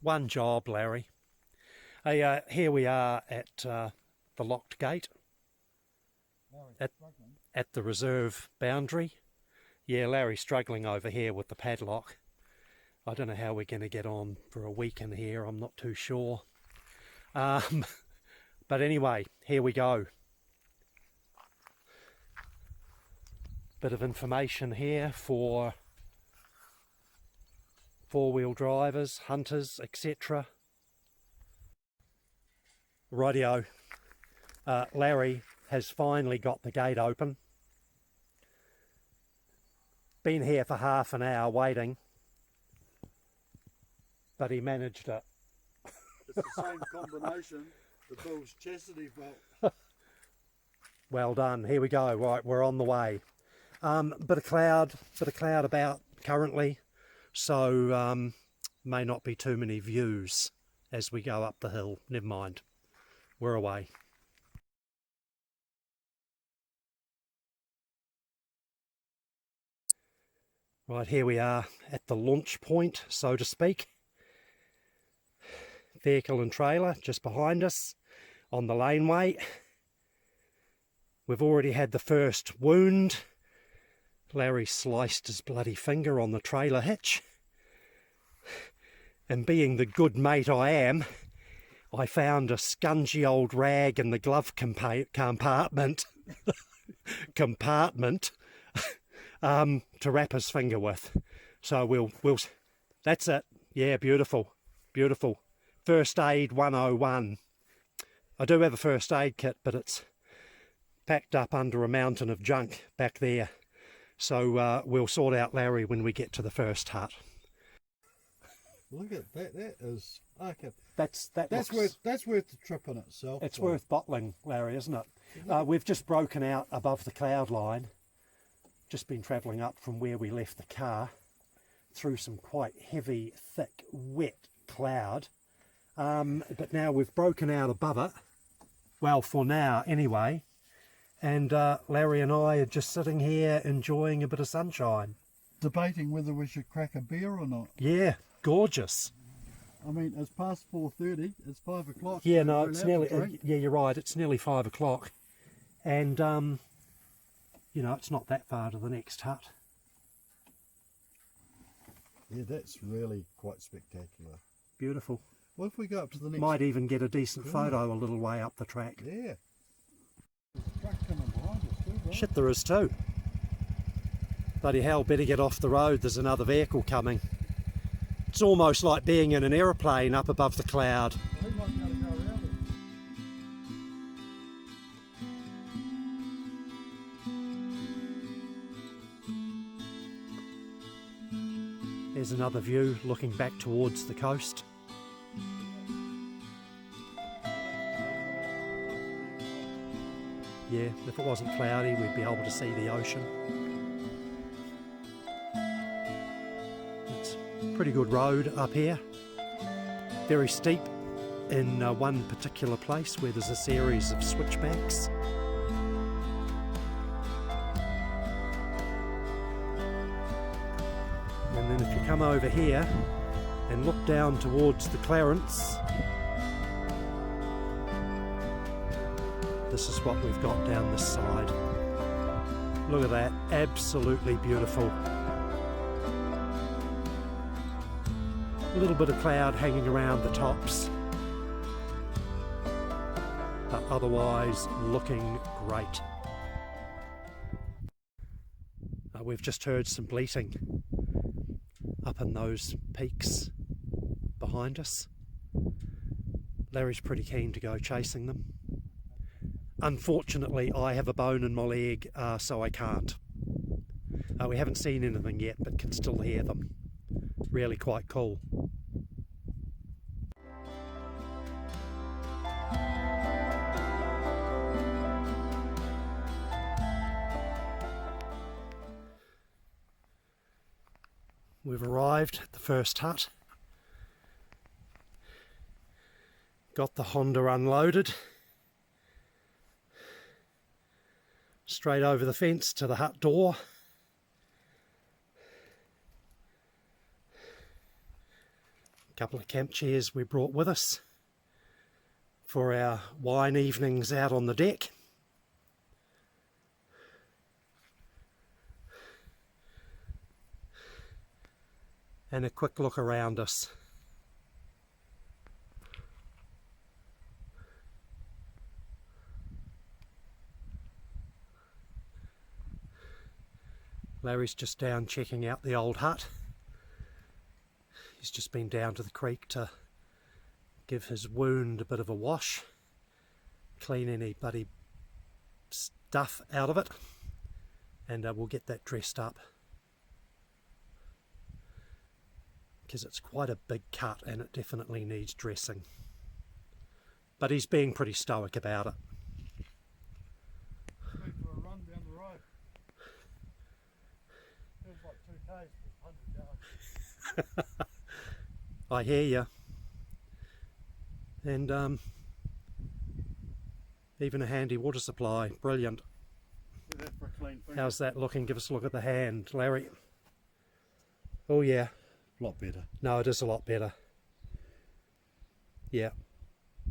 One job, Larry. Hey, here we are at the locked gate at the reserve boundary. Yeah, Larry's struggling over here with the padlock. I don't know how we're going to get on for a week in here. I'm not too sure. But anyway, here we go. Bit of information here for four-wheel drivers, hunters, etc. Rightio. Larry has finally got the gate open. Been here for half an hour waiting, but he managed it. It's the same combination that Bill's chastity belt. Well done. Here we go. Right, we're on the way. Bit of cloud about currently, so may not be too many views as we go up the hill. Never mind. We're away. Right, here we are at the launch point, so to speak. Vehicle and trailer just behind us on the laneway. We've already had the first wound. Larry sliced his bloody finger on the trailer hitch. And being the good mate I am, I found a scungy old rag in the glove compartment to wrap his finger with. So we'll that's it. Yeah, beautiful, beautiful. First aid 101. I do have a first aid kit, but it's packed up under a mountain of junk back there. So we'll sort out Larry when we get to the first hut. Look at that. That is okay. That's worth the trip in itself. It's worth bottling, Larry, isn't it? We've just broken out above the cloud line. Just been travelling up from where we left the car through some quite heavy, thick, wet cloud. But now we've broken out above it. Well, for now anyway. And Larry and I are just sitting here enjoying a bit of sunshine. Debating whether we should crack a beer or not. Yeah, gorgeous. I mean, it's past 4:30. It's 5 o'clock. Yeah, no, it's nearly. Yeah, you're right. It's nearly 5 o'clock, and you know, it's not that far to the next hut. Yeah, that's really quite spectacular. Beautiful. Well, if we go up to the next... Might even get a decent photo a little way up the track. Yeah. There's a truck coming behind us too, right? Shit, there is too. Bloody hell, better get off the road. There's another vehicle coming. It's almost like being in an aeroplane up above the cloud. We might be able to go around it. There's another view looking back towards the coast. Yeah, if it wasn't cloudy, we'd be able to see the ocean. It's a pretty good road up here. Very steep in one particular place where there's a series of switchbacks. And then if you come over here and look down towards the Clarence, this is what we've got down this side. Look at that, absolutely beautiful. A little bit of cloud hanging around the tops, but otherwise looking great. We've just heard some bleating up in those peaks behind us. Larry's pretty keen to go chasing them. Unfortunately, I have a bone in my leg, so I can't. We haven't seen anything yet, but can still hear them. Really quite cool. We've arrived at the first hut. Got the Honda unloaded. Straight over the fence to the hut door. couple of camp chairs we brought with us for our wine evenings out on the deck. And a quick look around us. Larry's just down checking out the old hut. He's just been down to the creek to give his wound a bit of a wash, clean any bloody stuff out of it, and we'll get that dressed up, because it's quite a big cut and it definitely needs dressing. But he's being pretty stoic about it. Went for a run down the road. Feels like 2Ks, but 100 yards. I hear you. And even a handy water supply. Brilliant. Do that for a clean finger. How's that looking? Give us a look at the hand, Larry. Oh yeah. A lot better. No, it is a lot better. Yeah.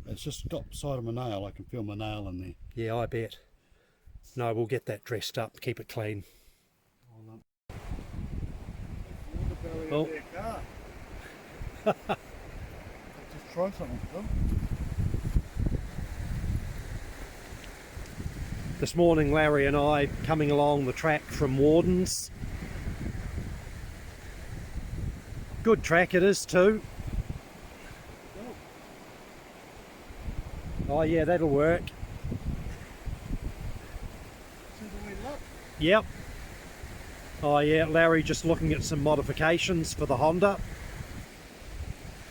It's just got the side of my nail. I can feel my nail in there. Yeah, I bet. No, we'll get that dressed up, keep it clean. Oh. Just try something, Phil. This morning Larry and I coming along the track from Warden's. Good track it is too. Oh yeah, that'll work. Yep. Oh yeah, Larry just looking at some modifications for the Honda.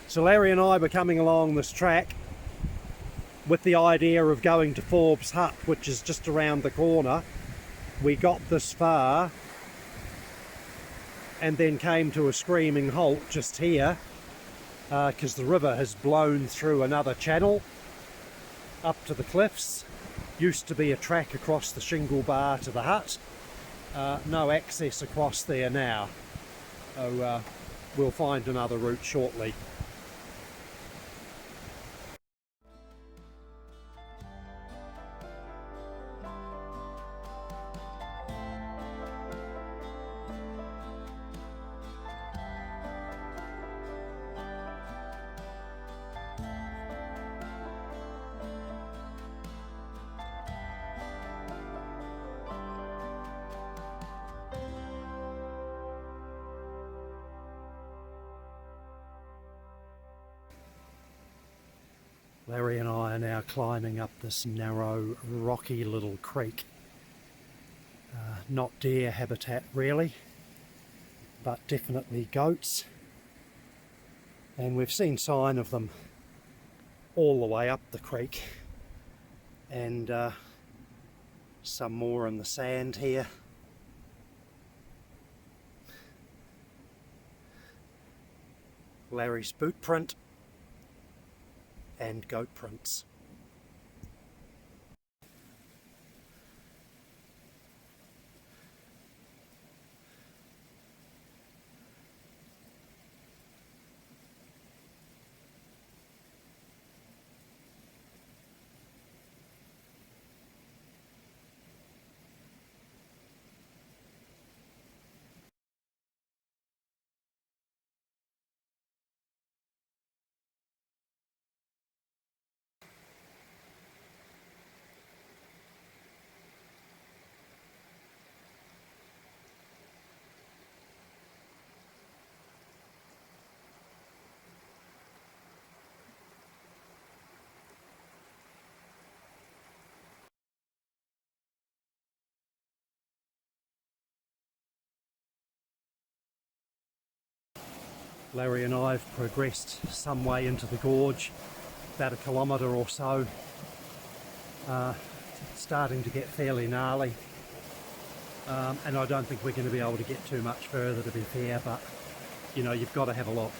So Larry and I were coming along this track with the idea of going to Forbes Hut, which is just around the corner. We got this far and then came to a screaming halt just here because the river has blown through another channel up to the cliffs. Used to be a track across the shingle bar to the hut. No access across there now. So we'll find another route shortly. Larry and I are now climbing up this narrow, rocky little creek. Not deer habitat really, but definitely goats. And we've seen sign of them all the way up the creek. And some more in the sand here. Larry's boot print and goat prints. Larry and I have progressed some way into the gorge, about 1 kilometre or so. Starting to get fairly gnarly, and I don't think we're going to be able to get too much further, to be fair, but you know, you've got to have a look.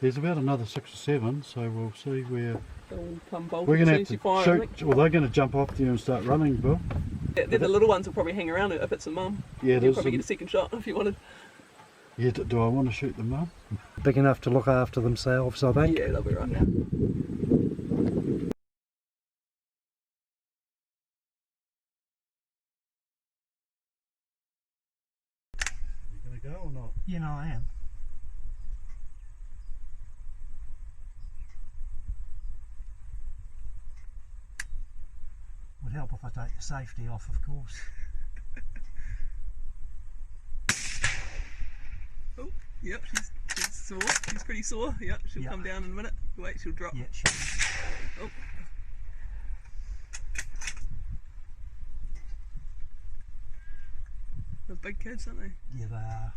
There's about another 6 or 7, so we'll see where. They'll come bolt We're as going to soon have as to you fire, I think. shoot. Well, they're going to jump off there and start running, Bill. Yeah, they're the little ones will probably hang around it if it's a mum. Yeah, it You'll is. probably get a second shot if you wanted. Yeah, do I want to shoot them now? Big enough to look after themselves, I think. Yeah, they'll be right. Yeah. You going to go or not? You know, I am. Would help if I take the safety off, of course. Oh, yep, she's sore. She's pretty sore. Yep, she'll come down in a minute. Wait, she'll drop. Yeah, sure. Oh. They're big kids, aren't they? Yeah, they are.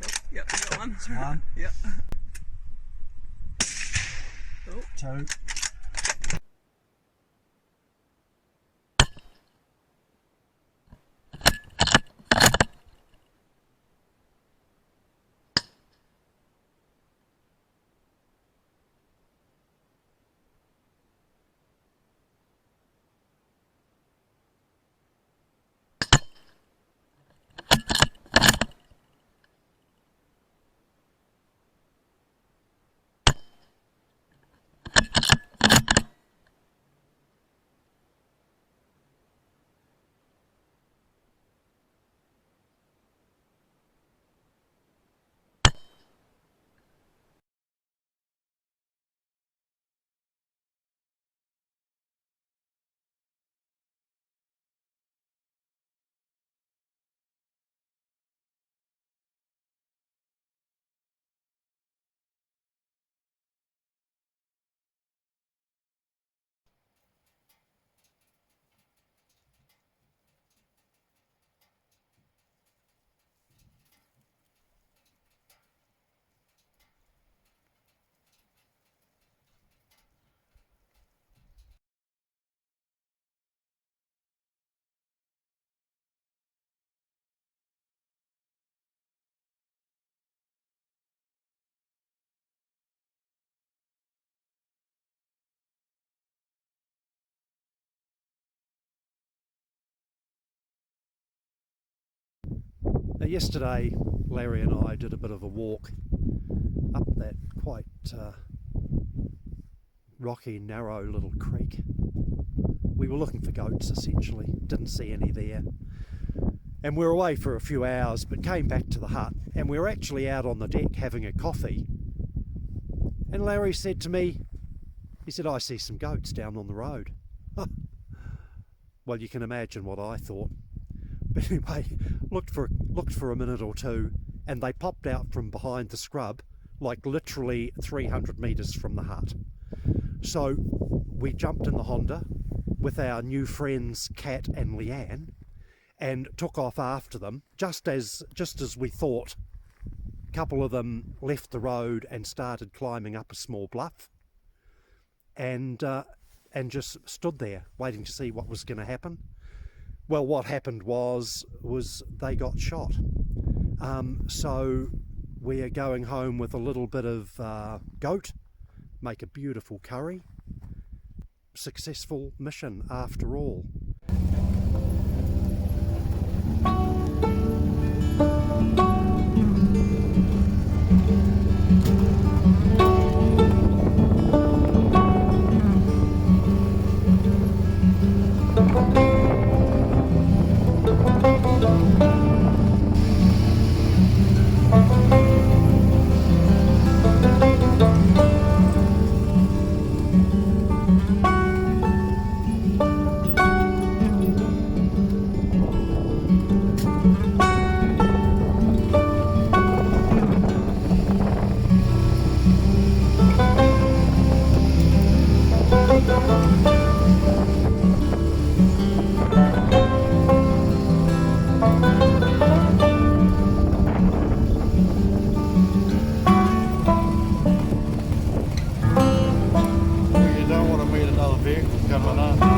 Oh, yep, you got one. One. Yep. Oh. Two. Yesterday, Larry and I did a bit of a walk up that quite rocky, narrow little creek. We were looking for goats essentially, didn't see any there. And we were away for a few hours, but came back to the hut, and we were actually out on the deck having a coffee. And Larry said to me, he said, "I see some goats down on the road." Well, you can imagine what I thought. But anyway, looked for a minute or two, and they popped out from behind the scrub, like literally 300 metres from the hut. So we jumped in the Honda with our new friends Kat and Leanne, and took off after them. Just as we thought, a couple of them left the road and started climbing up a small bluff, and just stood there waiting to see what was going to happen. Well, what happened was they got shot. So we are going home with a little bit of goat, make a beautiful curry. Successful mission after all. You don't want to meet another vehicle coming up.